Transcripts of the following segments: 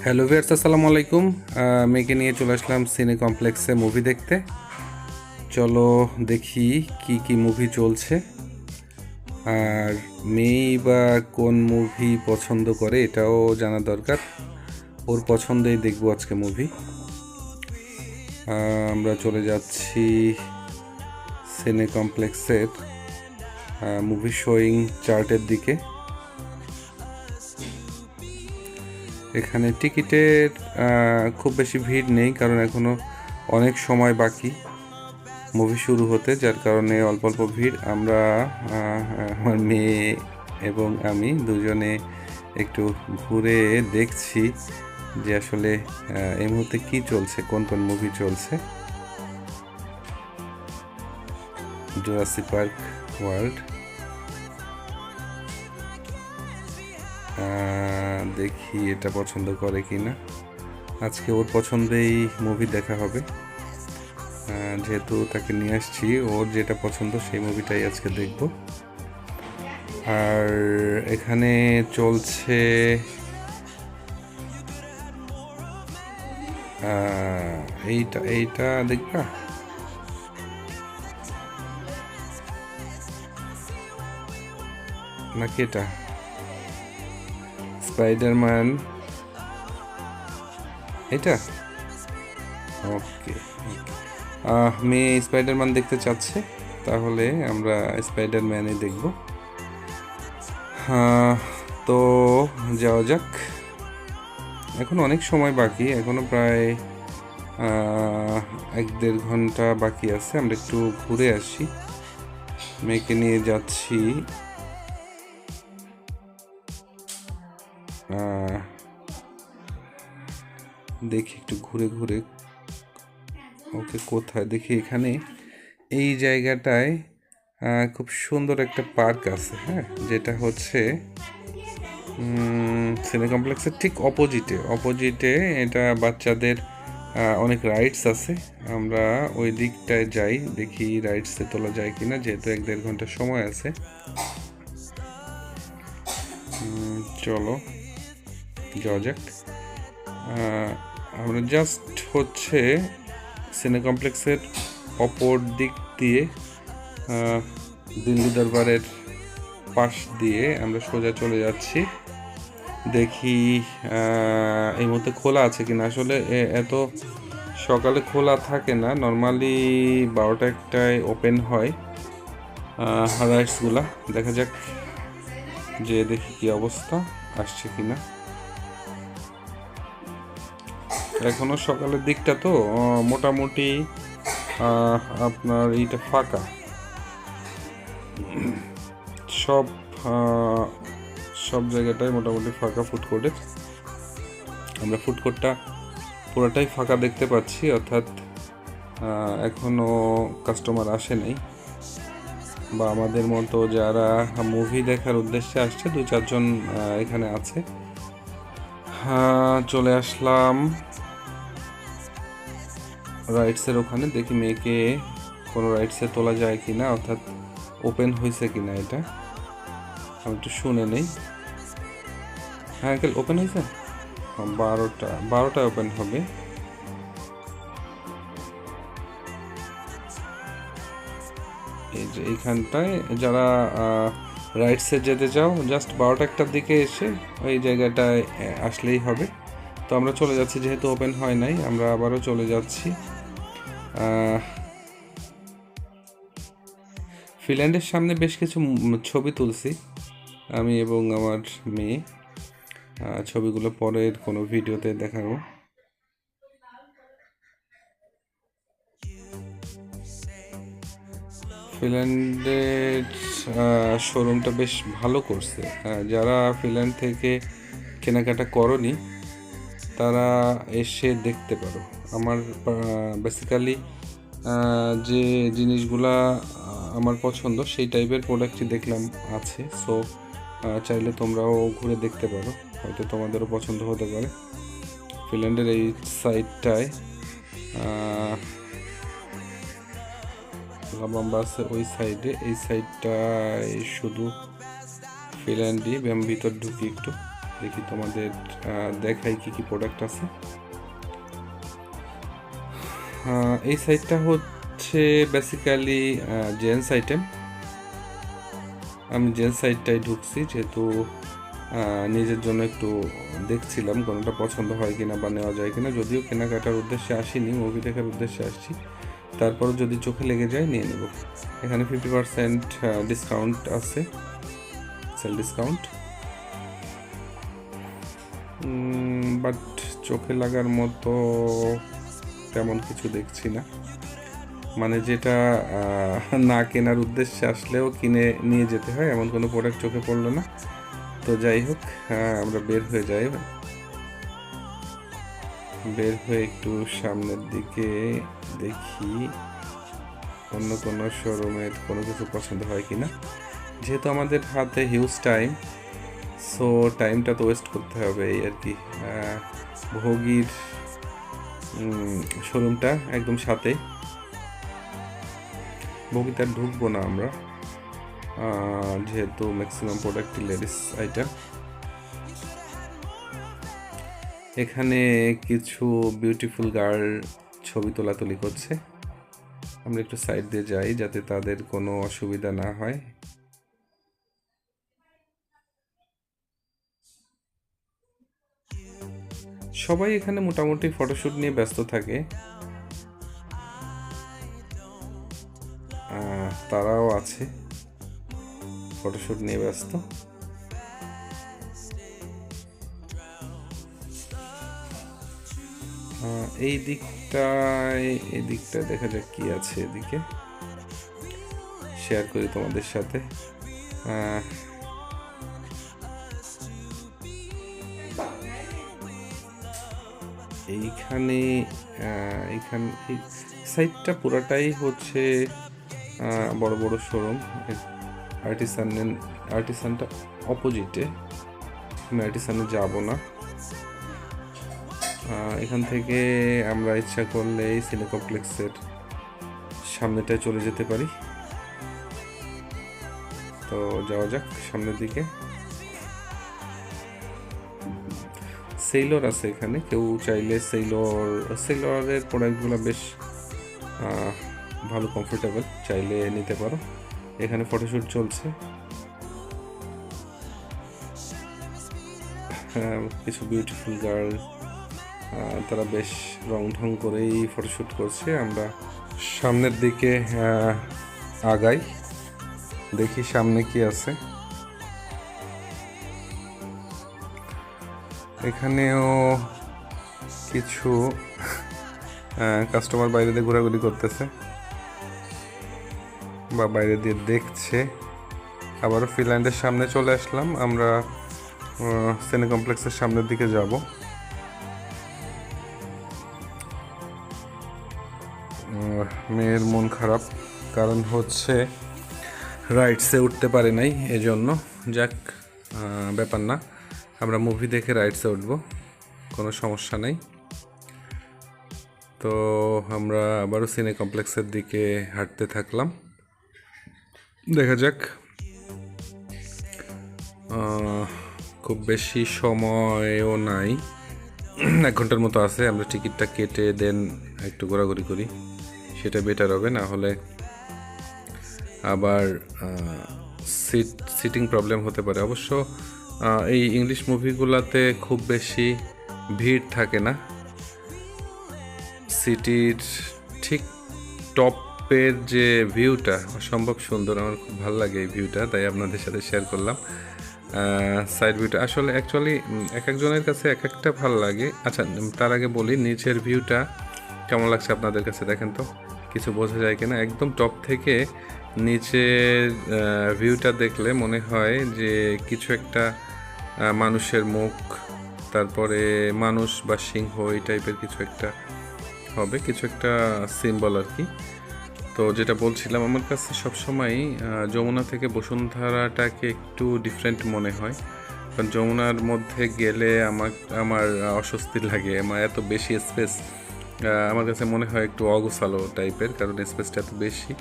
Hello viewers, আসসালামু আলাইকুম। মেয়েকে নিয়ে চলে আসলাম সিনে কমপ্লেক্সে মুভি দেখতে। চলো দেখি কি কি মুভি চলছে, আর মেয়েই বা কোন মুভি পছন্দ করে এটাও জানা দরকার। ওর পছন্দেই দেখবো আজকে মুভি। আমরা চলে যাচ্ছি সিনে কমপ্লেক্সের মুভি শোয়িং চার্টের দিকে। এখানে টিকিটের খুব বেশি ভিড় নেই, কারণ এখনও অনেক সময় বাকি মুভি শুরু হতে, যার কারণে অল্প অল্প ভিড়। আমরা আমার মেয়ে এবং আমি দুজনে একটু ঘুরে দেখছি যে আসলে এই মুহূর্তে কি চলছে, কোন কোন মুভি চলছে। জুরাসিক পার্ক ওয়ার্ল্ড, দেখি এটা পছন্দ করে কি না। আজকে ওর পছন্দেই মুভি দেখা হবে, যেহেতু তাকে নিয়ে আসছি, ওর যেটা পছন্দ সেই মুভিটাই আজকে দেখব। আর এখানে চলছে এইটা এইটা দেখবা নাকি? এটা স্পাইডারম্যান, এটা ওকে। মেয়ে স্পাইডারম্যান দেখতে চাচ্ছে, তাহলে আমরা স্পাইডারম্যানই দেখব। তো যাওয়া যাক। এখন অনেক সময় বাকি, এখনো প্রায় 1-1.5 ঘন্টা বাকি আছে। আমরা একটু ঘুরে আসি, মেয়েকে নিয়ে যাচ্ছি। দেখি একটু ঘুরে ঘুরে ওকে কোথায় দেখি। এখানে এই জায়গাটায় খুব সুন্দর একটা পার্ক আছে, হ্যাঁ, যেটা হচ্ছে সিনে কমপ্লেক্সের ঠিক অপোজিটে এটা বাচ্চাদের অনেক রাইডস আছে। আমরা ওই দিকটায় যাই, দেখি রাইডসে তোলা যায় কিনা, যেহেতু 1-1.5 ঘন্টা সময় আছে। চলো যাওয়া যাক। আমরা জাস্ট হচ্ছে সিনে কমপ্লেক্সের অপর দিক দিয়ে দিল্লি দরবারের পাশ দিয়ে আমরা সোজা চলে যাচ্ছি। দেখি এই মুহূর্তে খোলা আছে কিনা। আসলে এত সকালে খোলা থাকে না, নর্মালি 12টা-1টায় ওপেন হয় রাইডসগুলা। দেখা যাক, যে দেখি কি অবস্থা, আসছে কিনা। এখনো সকালের দিকটা তো মোটামুটি আপনার এইটা ফাঁকা, সব জায়গাটাই মোটামুটি ফাঁকা। ফুডকোর্টের আমরা ফুডকোর্টটা পুরোটাই ফাঁকা দেখতে পাচ্ছি, অর্থাৎ এখনো কাস্টমার আসে নাই, বা আমাদের মতো যারা মুভি দেখার উদ্দেশ্যে আসছে 2-4 জন এখানে আছে। চলে আসলাম রাইডসের ওখানে। দেখি মেয়েকে কোনো রাইডসে তোলা যায় কিনা, অর্থাৎ ওপেন হয়েছে কিনা এটা আমি একটু শুনে নেই। হ্যাঁ আঙ্কেল, ওপেন হয়েছে 12টায় ওপেন হবে। এই যে এইখানটায় যারা রাইডসে যেতে চাও, জাস্ট 12টা-1টার দিকে এসে ওই জায়গাটায় আসলেই হবে। তো আমরা চলে যাচ্ছি, যেহেতু ওপেন হয় নাই, আমরা আবারও চলে যাচ্ছি। ফিনল্যান্ডের সামনে বেশ কিছু ছবি তুলছি আমি এবং আমার মেয়ে। ছবিগুলো পরের কোনো ভিডিওতে দেখাবো। ফিনল্যান্ডের শোরুমটা বেশ ভালো করছে। যারা ফিনল্যান্ড থেকে কেনাকাটা করনি তারা এসে দেখতে পারো। আমার বেসিক্যালি যে জিনিসগুলা আমার পছন্দ সেই টাইপের প্রোডাক্টই দেখলাম আছে। সো চাইলে তোমরাও ঘুরে দেখতে পারো, হয়তো তোমাদেরও পছন্দ হতে পারে। ফিনল্যান্ডের এই সাইডটায় লাম্বা আছে, ওই সাইডে, এই সাইডটায় শুধু ফিনল্যান্ডই। আমি ভিতর ঢুকি একটু, দেখি তোমাদের দেখাই কি কি প্রোডাক্ট আছে। এই সাইটটা হচ্ছে বেসিক্যালি জেন্টস আইটেম। আমি জেন্টস সাইটটাই ঢুকছি, যেহেতু নিজের জন্য একটু দেখছিলাম কোনোটা পছন্দ হয় কিনা বা নেওয়া যায় কিনা। যদিও কেনাকাটার উদ্দেশ্যে আসিনি, মুভি দেখার উদ্দেশ্যে আসছি, তারপর যদি চোখে লেগে যায় নিয়ে নেব। এখানে 50% ডিসকাউন্ট আছে, সেল ডিসকাউন্ট। বাট চোখে লাগার মতো তেমন কিছু দেখছি না, মানে যেটা না কেনার উদ্দেশ্যে আসলেও কিনে নিয়ে যেতে হয় এমন কোনো প্রোডাক্ট চোখে পড়লো না। তো যাই হোক, আমরা বের হয়ে যাই। বের হয়ে একটু সামনের দিকে দেখি অন্য কোনো শোরুমের কোনো কিছু পছন্দ হয় কিনা। যেহেতু আমাদের হাতে হিউজ টাইম, সো টাইমটা তো ওয়েস্ট করতে হবে এই আর কি। ভোগীর শোরুমটা একদম সাথে, ভোগীতে আর ঢুকবো না আমরা, যেহেতু ম্যাক্সিমাম প্রোডাক্ট লেডিস আইটেম। এখানে কিছু বিউটিফুল গার্ল ছবি তোলাতুলি করছে। আমরা একটু সাইড দিয়ে যাই যাতে তাদের কোনো অসুবিধা না হয়। সবাই এখানে মোটামুটি ফটোশ্যুট নিয়ে ব্যস্ত থাকে, তারাও আছে ফটোশ্যুট নিয়ে ব্যস্ত। এই দিকটায় দেখা যাক কি আছে, এদিকে শেয়ার করি তোমাদের সাথে। এইখানে এই সাইটটা পুরাটাই হচ্ছে বড় বড় শোরুম। আর্টিসানটা অপোজিটে, আমি আর্টিসানে যাব না। এখান থেকে আমরা ইচ্ছা করলে সিনে কমপ্লেক্সের সামনেটায় চলে যেতে পারি। তো যাওয়া যাক সামনের দিকে। সেলর আছে এখানে, কেউ চাইলে সেলরের প্রোডাক্টগুলো বেশ ভালো, কমফোর্টেবল, চাইলে নিতে পারো। এখানে ফটোশ্যুট চলছে, কিছু বিউটিফুল গার্ল, তারা বেশ রং ঢং করেই ফটোশ্যুট করছে। আমরা সামনের দিকে আগাই, দেখি সামনে কি আছে। এখানেও কিছু কাস্টমার বাইরে দিয়ে ঘোরাঘুরি করতেছে বা বাইরে দিয়ে দেখছে। আবারও ফিল্যান্ডের সামনে চলে আসলাম, আমরা সিনে কমপ্লেক্সের সামনের দিকে যাব। মেয়ের মন খারাপ, কারণ হচ্ছে রাইডসে উঠতে পারে নাই, এজন্য। যাক, ব্যাপার না, আমরা মুভি দেখে রাইডসে উঠবো, কোনো সমস্যা নেই। তো আমরা আবারও সিনে কমপ্লেক্সের দিকে হাঁটতে থাকলাম, দেখা যাক। খুব বেশি সময়ও নাই, 1 ঘন্টার মতো আছে। আমরা টিকিটটা কেটে দেন একটু ঘোরাঘুরি করি, সেটা বেটার হবে। না হলে আবার সিটিং প্রবলেম হতে পারে। অবশ্য এই ইংলিশ মুভিগুলোতে খুব বেশি ভিড় থাকে না। সিটির ঠিক টপের যে ভিউটা অসম্ভব সুন্দর, আমার খুব ভালো লাগে এই ভিউটা, তাই আপনাদের সাথে শেয়ার করলাম। সাইড ভিউটা আসলে অ্যাকচুয়ালি এক একজনের কাছে এক একটা ভালো লাগে। আচ্ছা, তার আগে বলি নিচের ভিউটা কেমন লাগছে আপনাদের কাছে, দেখেন তো কিছু বোঝা যায় কিনা। একদম টপ থেকে নিচের ভিউটা দেখলে মনে হয় যে কিছু একটা মানুষের মুখ, তারপরে মানুষ বা সিংহ, এই টাইপের কিছু একটা হবে, কিছু একটা সিম্বল আর কি। তো যেটা বলছিলাম, আমার কাছে সবসময় যমুনা থেকে বসুন্ধরাটাকে একটু ডিফারেন্ট মনে হয়, কারণ যমুনার মধ্যে গেলে আমার অস্বস্তি লাগে, আমার এত বেশি স্পেস। আমার কাছে মনে হয় একটু অগোছালো টাইপের, কারণ স্পেসটা এত বেশি,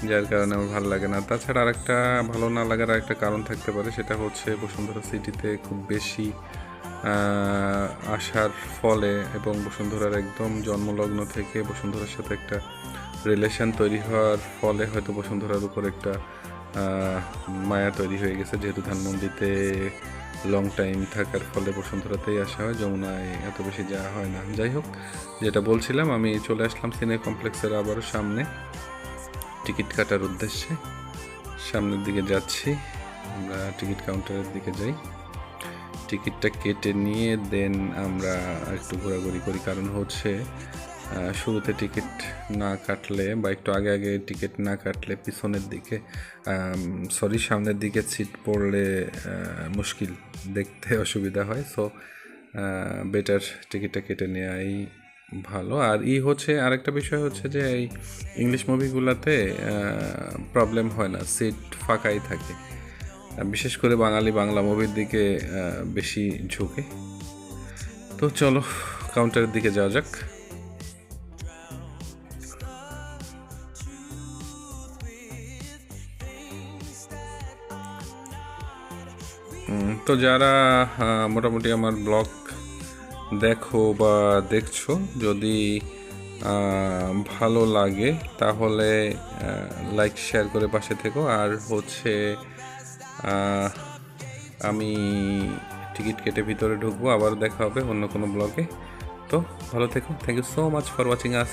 যার কারণে আমার ভালো লাগে না। তাছাড়া আরেকটা ভালো না লাগার আরেকটা কারণ থাকতে পারে, সেটা হচ্ছে বসুন্ধরা সিটিতে খুব বেশি আসার ফলে এবং বসুন্ধরার একদম জন্মলগ্ন থেকে বসুন্ধরার সাথে একটা রিলেশন তৈরি হওয়ার ফলে হয়তো বসুন্ধরার উপর একটা মায়া তৈরি হয়ে গেছে, যেহেতু ধানমন্ডিতে লং টাইম থাকার ফলে বসুন্ধরাতেই আসা হয়, যমুনায় এত বেশি যাওয়া হয় না। যাই হোক, যেটা বলছিলাম, আমি চলে আসলাম সিনে কমপ্লেক্সের আবারও সামনে টিকিট কাটার উদ্দেশ্যে। সামনের দিকে যাচ্ছি, আমরা টিকিট কাউন্টারের দিকে যাই, টিকিটটা কেটে নিয়ে দেন আমরা একটু ঘোরাঘুরি করি। কারণ হচ্ছে শুরুতে টিকিট না কাটলে বা একটু আগে আগে টিকিট না কাটলে পিছনের দিকে সামনের দিকে সিট পড়লে মুশকিল, দেখতে অসুবিধা হয়। সো বেটার টিকিটটা কেটে নেওয়াই ভালো। আর হচ্ছে আরেকটা বিষয় হচ্ছে যে এই ইংলিশ মুভিগুলোতে প্রবলেম হয় না, সিট ফাঁকাই থাকে। বিশেষ করে বাংলা মুভির দিকে বেশি ঝুঁকে। তো চলো কাউন্টারের দিকে যাওয়া যাক। তো যারা মোটামুটি আমার ব্লগ দেখো বা দেখছো, যদি ভালো লাগে তাহলে লাইক শেয়ার করে পাশে থেকো। আর হচ্ছে আমি টিকিট কেটে ভিতরে ঢুকবো, আবার দেখা হবে অন্য কোনো ব্লগে। তো ভালো থেকো, thank you so much for watching us.